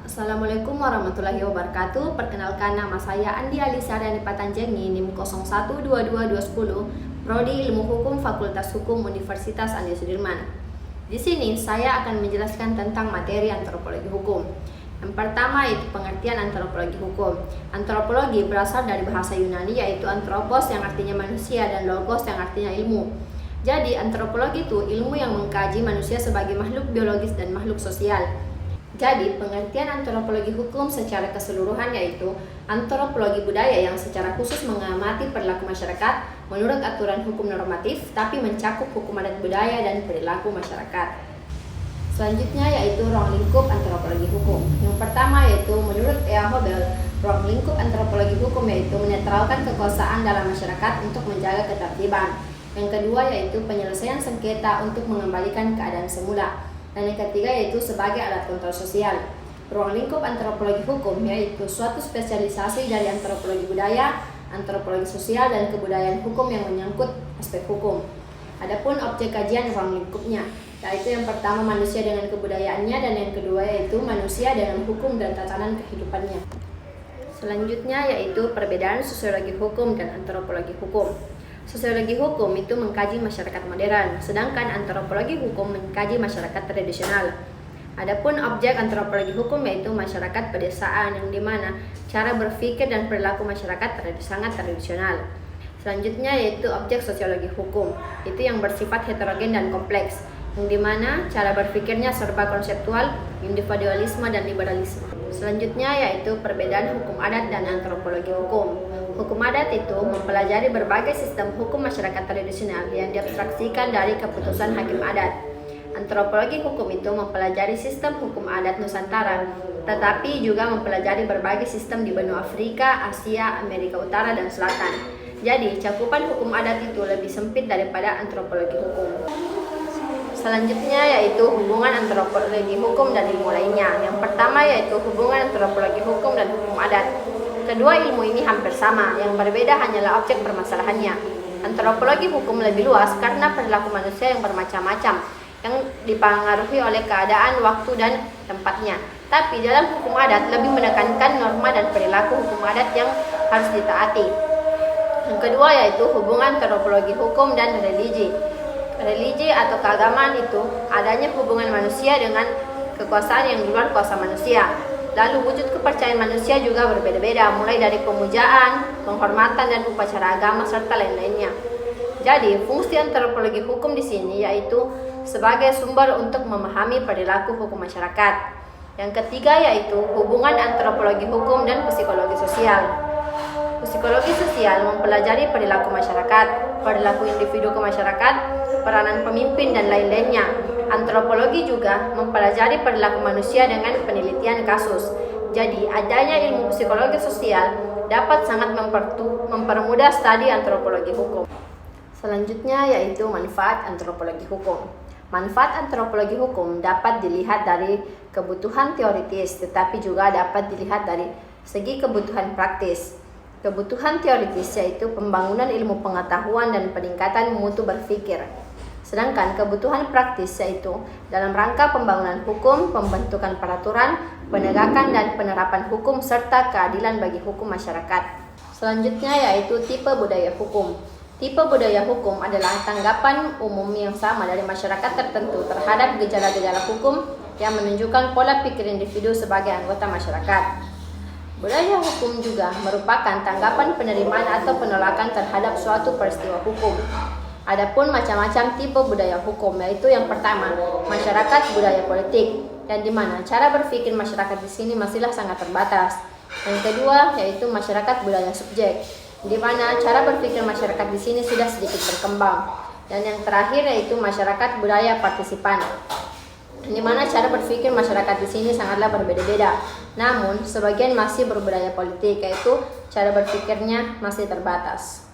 Assalamualaikum warahmatullahi wabarakatuh. Perkenalkan, nama saya Andi Alisa dari Patanjengi, NIM 0122210, Prodi Ilmu Hukum Fakultas Hukum Universitas Andi Sudirman. Di sini saya akan menjelaskan tentang materi antropologi hukum. Yang pertama itu pengertian antropologi hukum. Antropologi berasal dari bahasa Yunani yaitu anthropos yang artinya manusia dan logos yang artinya ilmu. Jadi antropologi itu ilmu yang mengkaji manusia sebagai makhluk biologis dan makhluk sosial. Jadi, pengertian antropologi hukum secara keseluruhan yaitu antropologi budaya yang secara khusus mengamati perilaku masyarakat menurut aturan hukum normatif, tapi mencakup hukum adat budaya dan perilaku masyarakat. Selanjutnya yaitu ruang lingkup antropologi hukum. Yang pertama yaitu menurut E.A. Hobel, ruang lingkup antropologi hukum yaitu menetralkan kekuasaan dalam masyarakat untuk menjaga ketertiban. Yang kedua yaitu penyelesaian sengketa untuk mengembalikan keadaan semula. Dan yang ketiga yaitu sebagai alat kontrol sosial. Ruang lingkup antropologi hukum yaitu suatu spesialisasi dari antropologi budaya, antropologi sosial, dan kebudayaan hukum yang menyangkut aspek hukum. Adapun objek kajian ruang lingkupnya, yaitu yang pertama manusia dengan kebudayaannya, dan yang kedua yaitu manusia dengan hukum dan tatanan kehidupannya. Selanjutnya yaitu perbedaan sosiologi hukum dan antropologi hukum. Sosiologi hukum itu mengkaji masyarakat modern, sedangkan antropologi hukum mengkaji masyarakat tradisional. Adapun objek antropologi hukum yaitu masyarakat pedesaan, yang dimana cara berpikir dan perilaku masyarakat sangat tradisional. Selanjutnya yaitu objek sosiologi hukum, itu yang bersifat heterogen dan kompleks, yang dimana cara berpikirnya serba konseptual, individualisme, dan liberalisme. Selanjutnya yaitu perbedaan hukum adat dan antropologi hukum. Hukum adat itu mempelajari berbagai sistem hukum masyarakat tradisional yang diabstraksikan dari keputusan hakim adat. Antropologi hukum itu mempelajari sistem hukum adat Nusantara, tetapi juga mempelajari berbagai sistem di benua Afrika, Asia, Amerika Utara, dan Selatan. Jadi, cakupan hukum adat itu lebih sempit daripada antropologi hukum. Selanjutnya yaitu hubungan antropologi hukum dan ilmu lainnya. Yang pertama yaitu hubungan antropologi hukum dan hukum adat. Kedua ilmu ini hampir sama, yang berbeda hanyalah objek permasalahannya. Antropologi hukum lebih luas karena perilaku manusia yang bermacam-macam, yang dipengaruhi oleh keadaan, waktu, dan tempatnya. Tapi dalam hukum adat lebih menekankan norma dan perilaku hukum adat yang harus ditaati. Yang kedua yaitu hubungan antropologi hukum dan religi. Religi atau keagamaan itu adanya hubungan manusia dengan kekuasaan yang di luar kuasa manusia. Lalu wujud kepercayaan manusia juga berbeda-beda, mulai dari pemujaan, penghormatan, dan upacara agama serta lain-lainnya. Jadi, fungsi antropologi hukum di sini yaitu sebagai sumber untuk memahami perilaku hukum masyarakat. Yang ketiga yaitu hubungan antropologi hukum dan psikologi sosial. Psikologi sosial mempelajari perilaku masyarakat, perilaku individu ke masyarakat, peranan pemimpin, dan lain-lainnya. Antropologi juga mempelajari perilaku manusia dengan penelitian kasus. Jadi, adanya ilmu psikologi sosial dapat sangat mempermudah studi antropologi hukum. Selanjutnya yaitu manfaat antropologi hukum. Manfaat antropologi hukum dapat dilihat dari kebutuhan teoritis, tetapi juga dapat dilihat dari segi kebutuhan praktis. Kebutuhan teoritis yaitu pembangunan ilmu pengetahuan dan peningkatan mutu berpikir. Sedangkan kebutuhan praktis yaitu dalam rangka pembangunan hukum, pembentukan peraturan, penegakan dan penerapan hukum, serta keadilan bagi hukum masyarakat. Selanjutnya yaitu tipe budaya hukum. Tipe budaya hukum adalah tanggapan umum yang sama dari masyarakat tertentu terhadap gejala-gejala hukum yang menunjukkan pola pikir individu sebagai anggota masyarakat. Budaya hukum juga merupakan tanggapan penerimaan atau penolakan terhadap suatu peristiwa hukum. Adapun macam-macam tipe budaya hukum, yaitu yang pertama, masyarakat budaya politik, dan di mana cara berpikir masyarakat di sini masihlah sangat terbatas. Yang kedua, yaitu masyarakat budaya subjek, di mana cara berpikir masyarakat di sini sudah sedikit berkembang. Dan yang terakhir yaitu masyarakat budaya partisipan, di mana cara berpikir masyarakat di sini sangatlah berbeda-beda. Namun, sebagian masih berbudaya politik, yaitu cara berpikirnya masih terbatas.